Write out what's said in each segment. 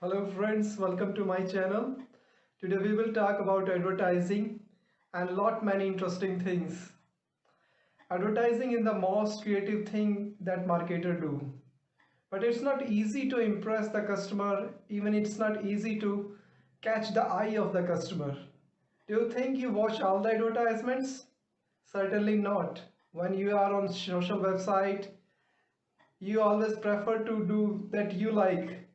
Hello friends, welcome to my channel. Today we will talk about advertising and lot many interesting things. Advertising is the most creative thing that marketer do. But it's not easy to impress the customer, even it's not easy to catch the eye of the customer. Do you think you watch all the advertisements? Certainly not. When you are on social website, you always prefer to do that you like,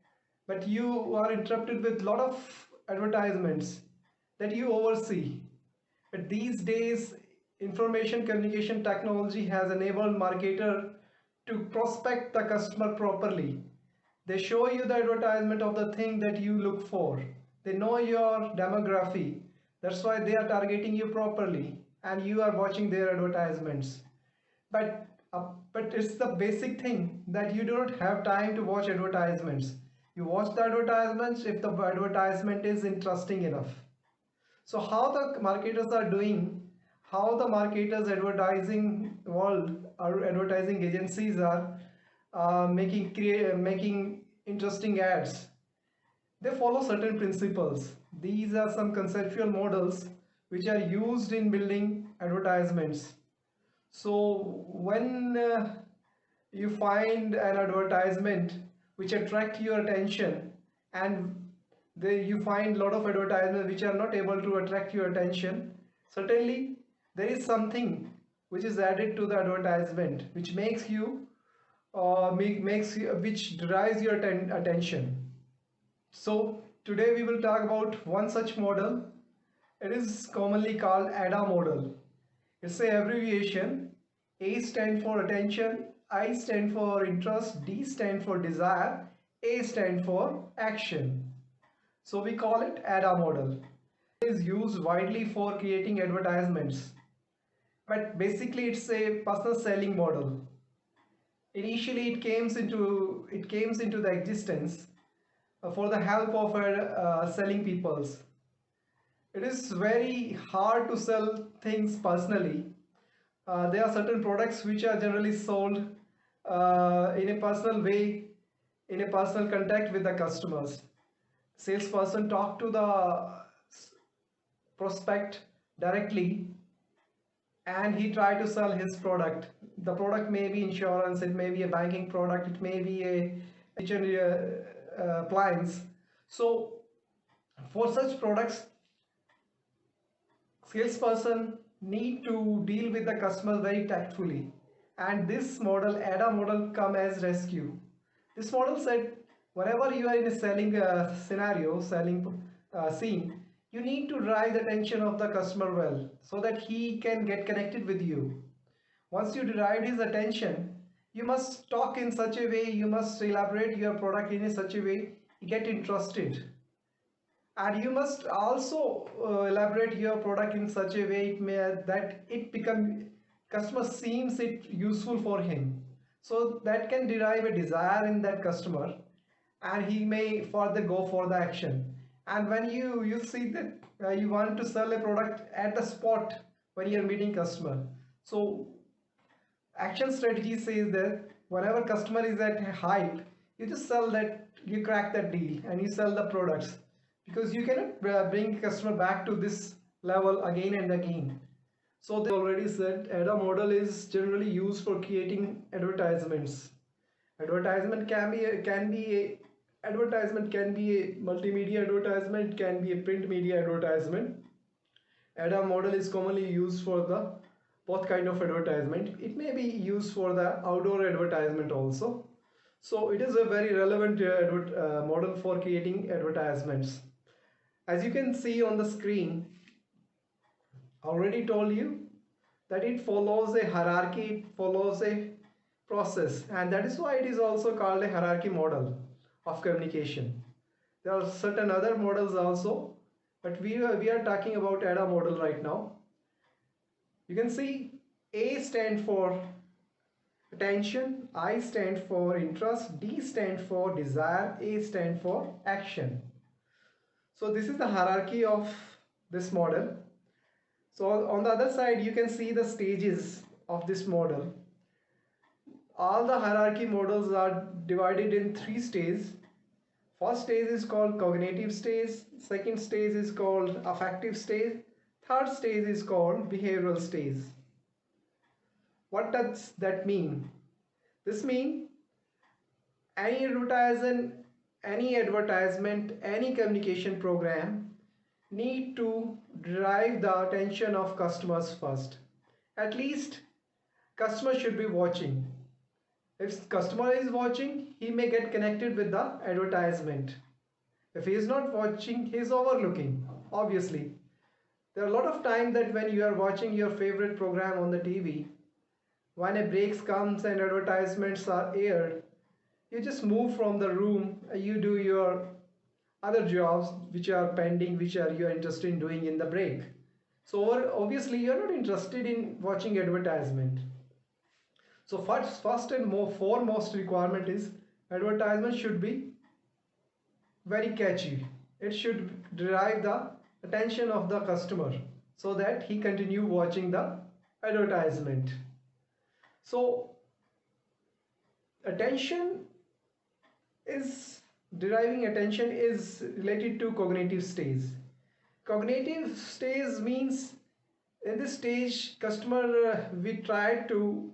but you are interrupted with lot of advertisements that you oversee. But these days information communication technology has enabled marketer to prospect the customer properly. They show you the advertisement of the thing that you look for. They know your demography. That's why they are targeting you properly and you are watching their advertisements. But it's the basic thing that you do not have time to watch advertisements. You watch the advertisements if the advertisement is interesting enough. So how the marketers are doing, how the marketers advertising world or advertising agencies are making interesting ads. They follow certain principles. These are some conceptual models which are used in building advertisements. So when you find an advertisement which attract your attention, and you find a lot of advertisements which are not able to attract your attention, certainly there is something which is added to the advertisement which makes you which drives your attention. So today we will talk about one such model. It is commonly called AIDA model. It's a abbreviation. A stand for attention, I stand for interest, D stand for desire, A stand for action. So we call it AIDA model. It is used widely for creating advertisements. But basically it's a personal selling model. Initially it came into the existence for the help of selling peoples. It is very hard to sell things personally. There are certain products which are generally sold in a personal way, in a personal contact with the customers. Salesperson talk to the prospect directly and he try to sell his product. The product may be insurance, it may be a banking product, it may be a kitchen appliance. So for such products, salesperson need to deal with the customer very tactfully, and this model AIDA model come as rescue. This model said whenever you are in a selling scenario, selling scene, you need to drive the attention of the customer well so that he can get connected with you. Once you derive his attention, you must talk in such a way, you must elaborate your product in such a way he get interested, and you must also elaborate your product in such a way that it become customer seems it useful for him, so that can derive a desire in that customer and he may further go for the action. And when you see that you want to sell a product at the spot when you're meeting customer, so action strategy says that whenever customer is at hype, you just sell that, you crack that deal and you sell the products, because you cannot bring customer back to this level again and again. So they already said AIDA model is generally used for creating advertisements. Advertisement can be a multimedia advertisement, can be a print media advertisement. AIDA model is commonly used for the both kind of advertisement. It may be used for the outdoor advertisement also. So it is a very relevant model for creating advertisements. As you can see on the screen, already told you that it follows a hierarchy, it follows a process, and that is why it is also called a hierarchy model of communication. There are certain other models also, but we are talking about AIDA model right now. You can see A stand for attention, I stand for interest, D stand for desire, A stand for action. So this is the hierarchy of this model. So on the other side you can see the stages of this model. All the hierarchy models are divided in three stages. First stage is called cognitive stage, second stage is called affective stage, third stage is called behavioral stage. What does that mean? This means any advertisement, any communication program need to drive the attention of customers first. At least customer should be watching. If customer is watching, he may get connected with the advertisement. If he is not watching, he is overlooking. Obviously, there are a lot of time that when you are watching your favorite program on the TV, when a break comes and advertisements are aired, you just move from the room, you do your other jobs which are pending, which are you are interested in doing in the break. So obviously you are not interested in watching advertisement. So first and foremost requirement is advertisement should be very catchy. It should drive the attention of the customer so that he continue watching the advertisement. So attention is deriving attention is related to cognitive stage. Cognitive stage means in this stage customer we try to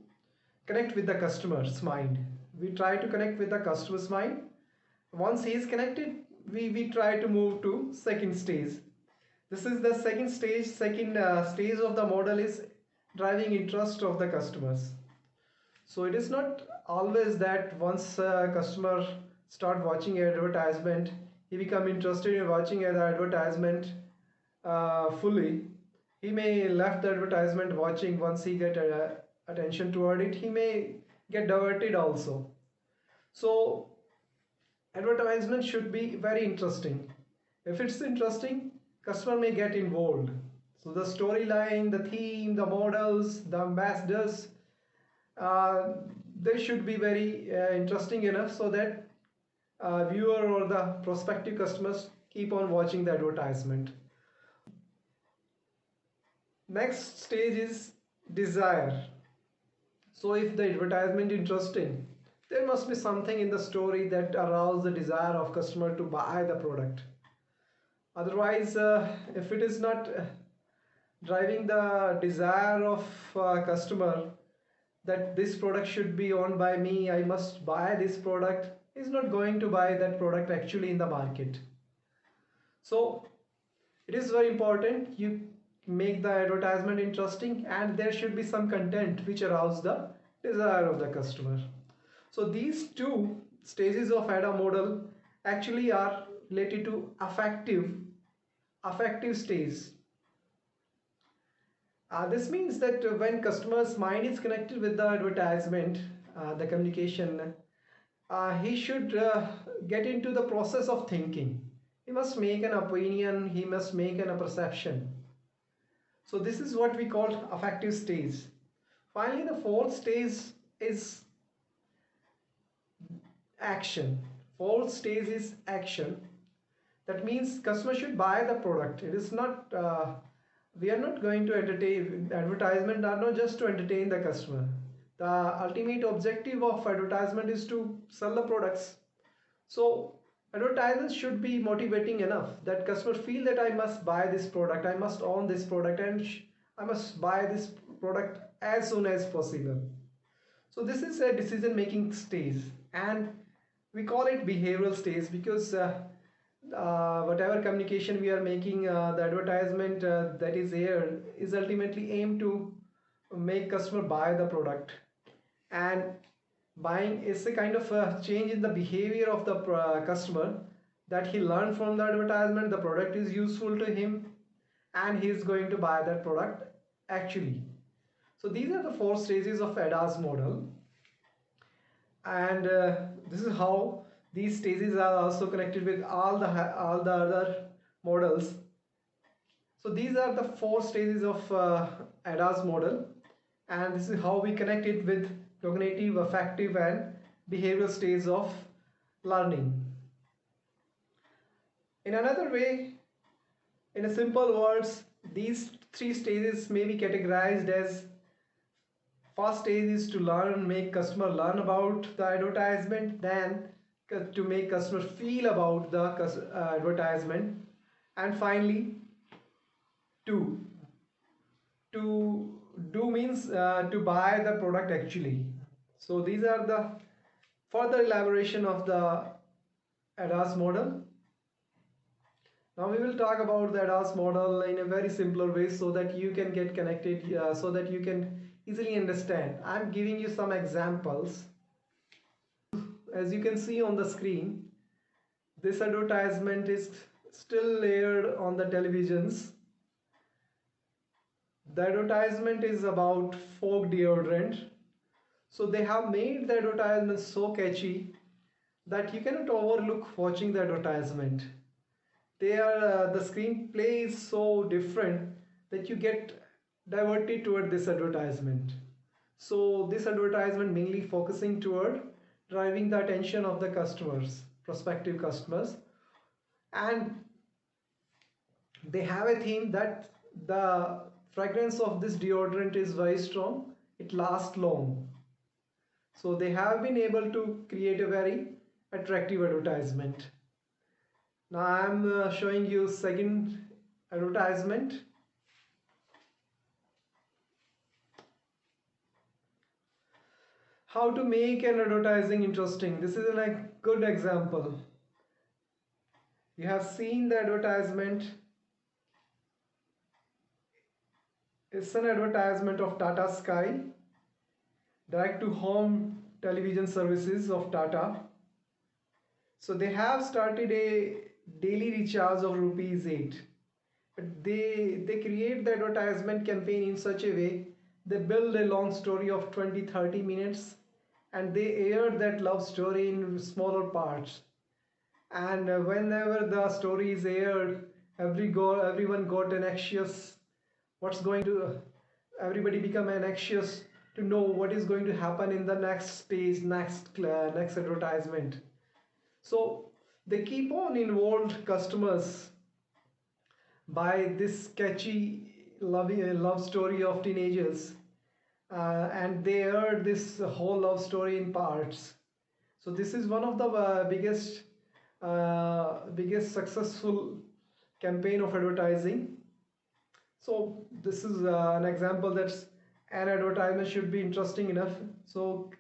connect with the customer's mind. We try to connect with the customer's mind. Once he is connected, we try to move to second stage. This is the second stage. Second stage of the model is driving interest of the customers. So it is not always that once a customer start watching advertisement, he become interested in watching the advertisement fully. He may left the advertisement watching. Once he get attention toward it, he may get diverted also. So advertisement should be very interesting. If it's interesting, customer may get involved. So the storyline, the theme, the models, the ambassadors, they should be very interesting enough so that viewer or the prospective customers keep on watching the advertisement. Next stage is desire. So if the advertisement is interesting, there must be something in the story that arouses the desire of customer to buy the product. Otherwise, if it is not driving the desire of customer that this product should be owned by me, I must buy this product, is not going to buy that product actually in the market. So it is very important you make the advertisement interesting, and there should be some content which arouses the desire of the customer. So these two stages of AIDA model actually are related to affective stage. This means that when customer's mind is connected with the advertisement, the communication, he should get into the process of thinking. He must make an opinion, he must make a perception. So this is what we call affective stage. Finally, the fourth stage is action. Fourth stage is action. That means customer should buy the product. It is not we are not going to entertain. Advertisement are not just to entertain the customer. The ultimate objective of advertisement is to sell the products. So advertisements should be motivating enough that customer feel that I must buy this product, I must own this product, and I must buy this product as soon as possible. So this is a decision making stage, and we call it behavioral stage because whatever communication we are making, the advertisement that is aired is ultimately aimed to make customer buy the product. And buying is a kind of a change in the behavior of the customer, that he learned from the advertisement the product is useful to him and he is going to buy that product actually. So these are the four stages of AIDA's model, and this is how these stages are also connected with all the other models. So these are the four stages of AIDA's model, and this is how we connect it with cognitive, affective, and behavioral stages of learning. In another way, in a simple words, these three stages may be categorized as: first stage is to learn, make customer learn about the advertisement. Then to make customers feel about the advertisement. And finally, to to do means to buy the product actually. So these are the further elaboration of the ADAS model. Now we will talk about the ADAS model in a very simpler way so that you can get connected, so that you can easily understand. I'm giving you some examples. As you can see on the screen, this advertisement is still aired on the televisions. The advertisement is about folk deodorant. So they have made the advertisement so catchy that you cannot overlook watching the advertisement. The screenplay is so different that you get diverted toward this advertisement. So this advertisement mainly focusing toward driving the attention of the customers, prospective customers, and they have a theme that the fragrance of this deodorant is very strong, it lasts long. So they have been able to create a very attractive advertisement. Now I am showing you second advertisement. How to make an advertising interesting. This is a good example. You have seen the advertisement. It's an advertisement of Tata Sky, direct to home television services of Tata. So they have started a daily recharge of rupees 8. But they create the advertisement campaign in such a way, they build a long story of 20-30 minutes and they air that love story in smaller parts. And whenever the story is aired, everyone got an anxious what's going to everybody become anxious to know what is going to happen in the next stage, next advertisement. So they keep on involved customers by this catchy love story of teenagers, and they heard this whole love story in parts. So this is one of the biggest successful campaign of advertising. So this is an example that an advertisement should be interesting enough so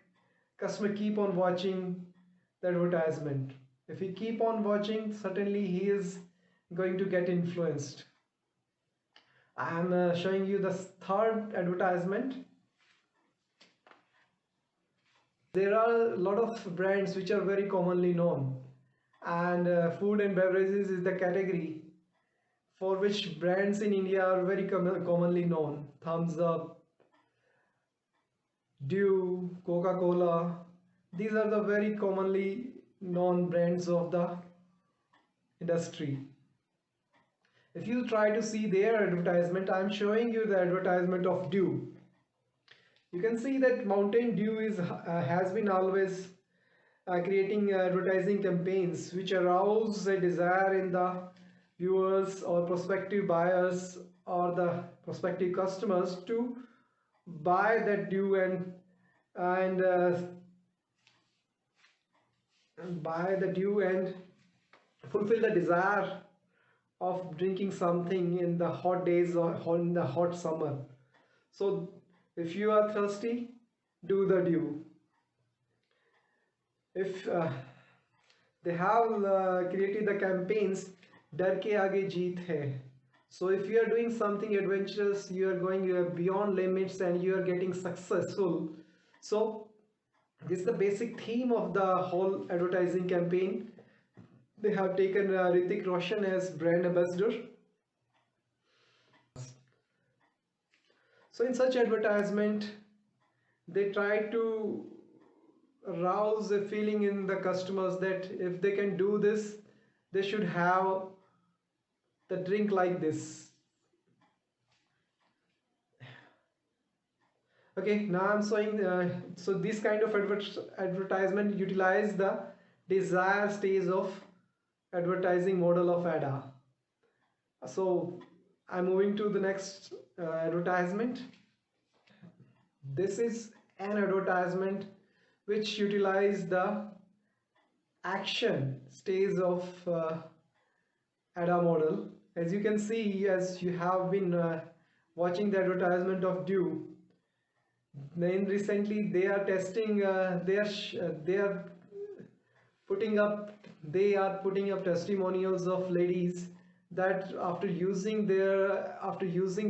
customer keep on watching the advertisement. If he keep on watching, certainly he is going to get influenced. I am showing you the third advertisement. There are a lot of brands which are very commonly known, and food and beverages is the category for which brands in India are very commonly known. Thumbs Up, Dew, Coca-Cola. These are the very commonly known brands of the industry. If you try to see their advertisement, I'm showing you the advertisement of Dew. You can see that Mountain Dew has been always creating advertising campaigns which arouse a desire in the viewers or prospective buyers or the prospective customers to buy that dew and buy the dew and fulfill the desire of drinking something in the hot days or in the hot summer. So if you are thirsty, do the dew. If they have created the campaigns डर के आगे जीत है. So if you are doing something adventurous, you are going beyond limits and you are getting successful. So this is the basic theme of the whole advertising campaign. They have taken Hrithik Roshan as brand ambassador. So in such advertisement, they try to arouse a feeling in the customers that if they can do this, they should have the drink like this. Okay, now I'm showing so this kind of advertisement utilize the desire stage of advertising model of AIDA. So I'm moving to the next advertisement. This is an advertisement which utilize the action stage of AIDA model. As you can see, as you have been watching the advertisement of Dew, then recently they are testing, they are putting up testimonials of ladies that after using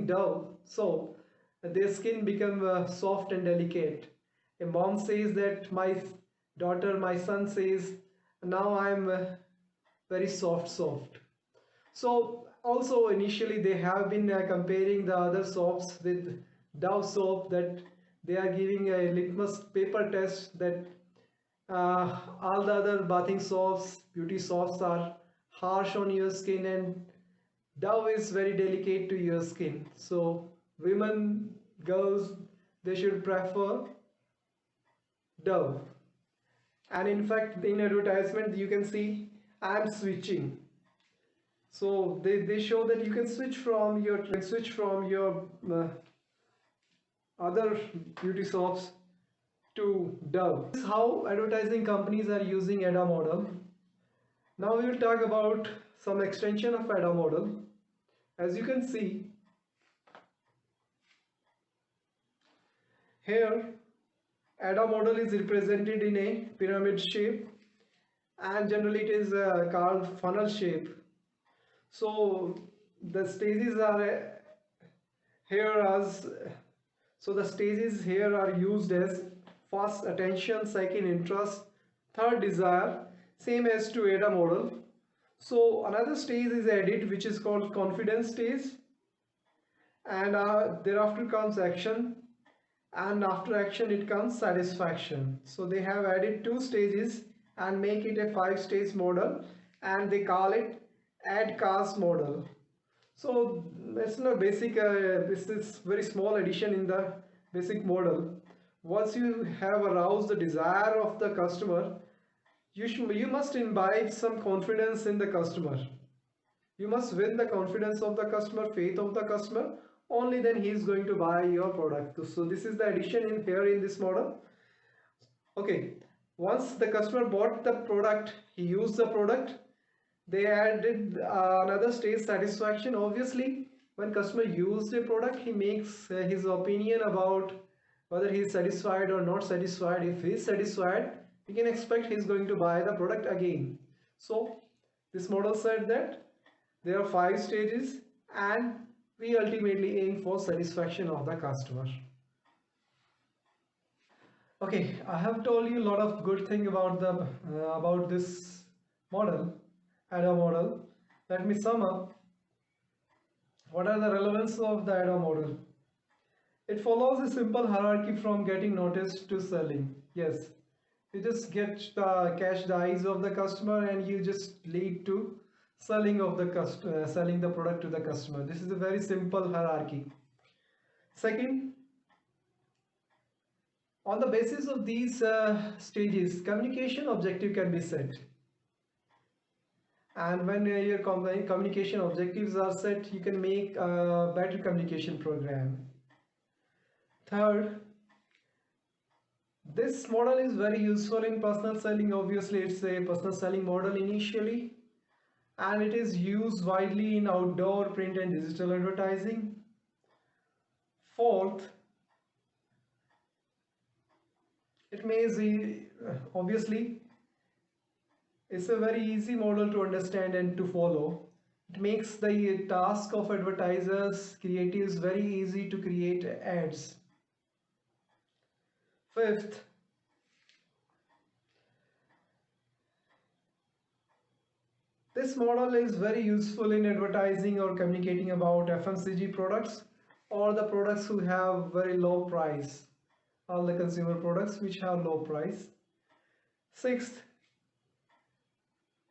Dove soap, their skin become soft and delicate. A mom says that my son says, now I'm very soft. So also initially they have been comparing the other soaps with Dove soap, that they are giving a litmus paper test that all the other bathing soaps, beauty soaps are harsh on your skin, and Dove is very delicate to your skin. So women, girls, they should prefer Dove. And in fact, in advertisement you can see I'm switching. So they show that you can switch from your other beauty soaps to Dove. This is how advertising companies are using AIDA model. Now we will talk about some extension of AIDA model. As you can see here, AIDA model is represented in a pyramid shape, and generally it is called funnel shape. So the stages are here as the stages here are used as first attention, second interest, third desire, same as to AIDA model. So another stage is added, which is called confidence stage, and thereafter comes action, and after action it comes satisfaction. So they have added two stages and make it a 5-stage model, and they call it ADCAS model. So it's not basic, this is very small addition in the basic model. Once you have aroused the desire of the customer, you must imbibe some confidence in the customer. You must win the confidence of the customer, faith of the customer. Only then he is going to buy your product. So this is the addition in here in this model. Okay, once the customer bought the product, he used the product, they added another stage, satisfaction. Obviously, when customer used a product, he makes his opinion about whether he is satisfied or not satisfied. If he is satisfied, we can expect he is going to buy the product again. So this model said that there are 5 stages, and we ultimately aim for satisfaction of the customer. Okay, I have told you a lot of good thing about about this model, AIDA model. Let me sum up. What are the relevance of the AIDA model? It follows a simple hierarchy from getting noticed to selling. Yes, you just catch the eyes of the customer, and you just lead to selling the product to the customer. This is a very simple hierarchy. Second, on the basis of these stages, communication objective can be set. And when your communication objectives are set, you can make a better communication program. Third, this model is very useful in personal selling. Obviously, it's a personal selling model initially, and it is used widely in outdoor, print and digital advertising. Fourth, it may obviously it's a very easy model to understand and to follow. It makes the task of advertisers, creatives very easy to create ads. Fifth, this model is very useful in advertising or communicating about FMCG products, or the products who have very low price, all the consumer products which have low price. Sixth,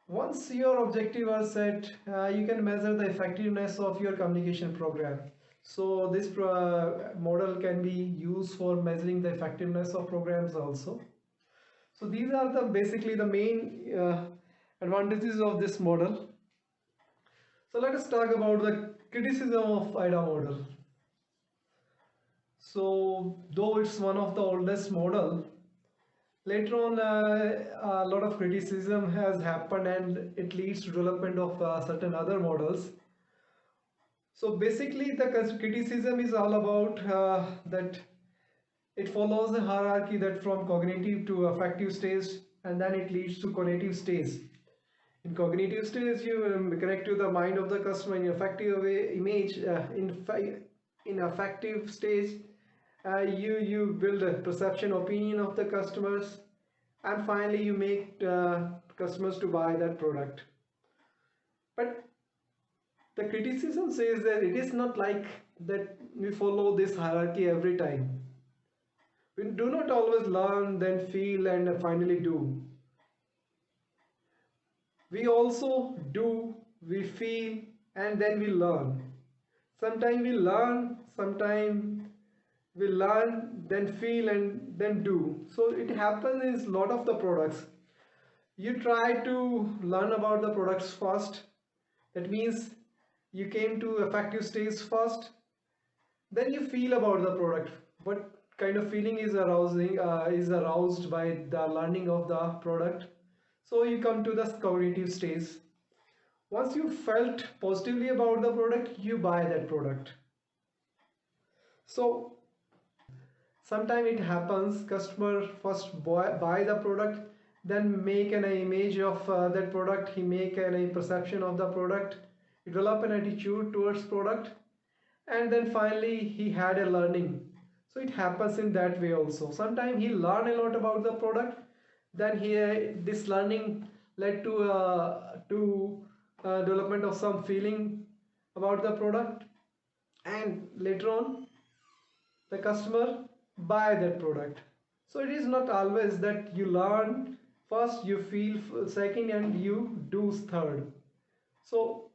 once your objective are set, you can measure the effectiveness of your communication program. So this model can be used for measuring the effectiveness of programs also. So these are the basically the main advantages of this model. So let us talk about the criticism of AIDA model. So though it's one of the oldest model, Later on, a lot of criticism has happened and it leads to development of certain other models. So basically, the criticism is all about that it follows a hierarchy that from cognitive to affective stage, and then it leads to cognitive stage. In cognitive stage, you connect to the mind of the customer. In affective way, image. In affective stage, you build a perception, opinion of the customers, and finally you make customers to buy that product. But the criticism says that it is not like that we follow this hierarchy every time. We do not always learn, then feel, and finally do. We also do, we feel, and then we learn. Sometimes we learn, sometimes we learn, then feel, and then do. So it happens in a lot of the products. You try to learn about the products first. That means you came to affective stage first, then you feel about the product. What kind of feeling is aroused by the learning of the product? So you come to the cognitive stage. Once you felt positively about the product, you buy that product. So sometimes it happens customer first buy the product, then make an image of that product, he make an perception of the product, develop an attitude towards product, and then finally he had a learning. So it happens in that way also. Sometimes he learned a lot about the product, then he this learning led to development of some feeling about the product, and later on the customer buy that product. So it is not always that you learn first, you feel second, and you do third. So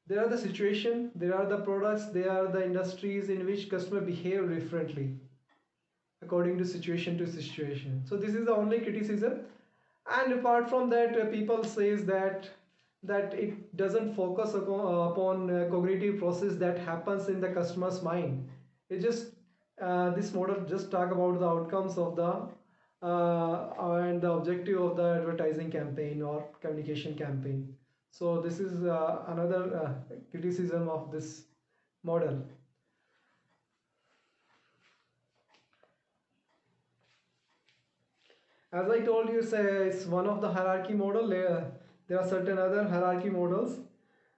there are the situation, there are the products, there are the industries in which customer behave differently according to situation to situation. So this is the only criticism. And apart from that, people says that it doesn't focus upon cognitive process that happens in the customer's mind. It just this model just talk about the outcomes of the and the objective of the advertising campaign or communication campaign. So this is another criticism of this model. As I told you, it's one of the hierarchy model. There are certain other hierarchy models.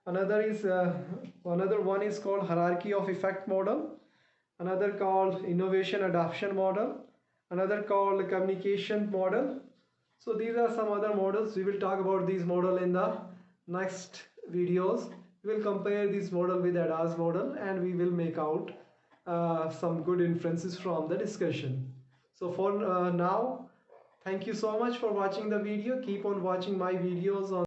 Another is another one is called hierarchy of effect model. Another called innovation adoption model. Another called communication model. So these are some other models. We will talk about these model in the next videos. We will compare this model with AIDA's model, and we will make out some good inferences from the discussion. So for now, thank you so much for watching the video. Keep on watching my videos on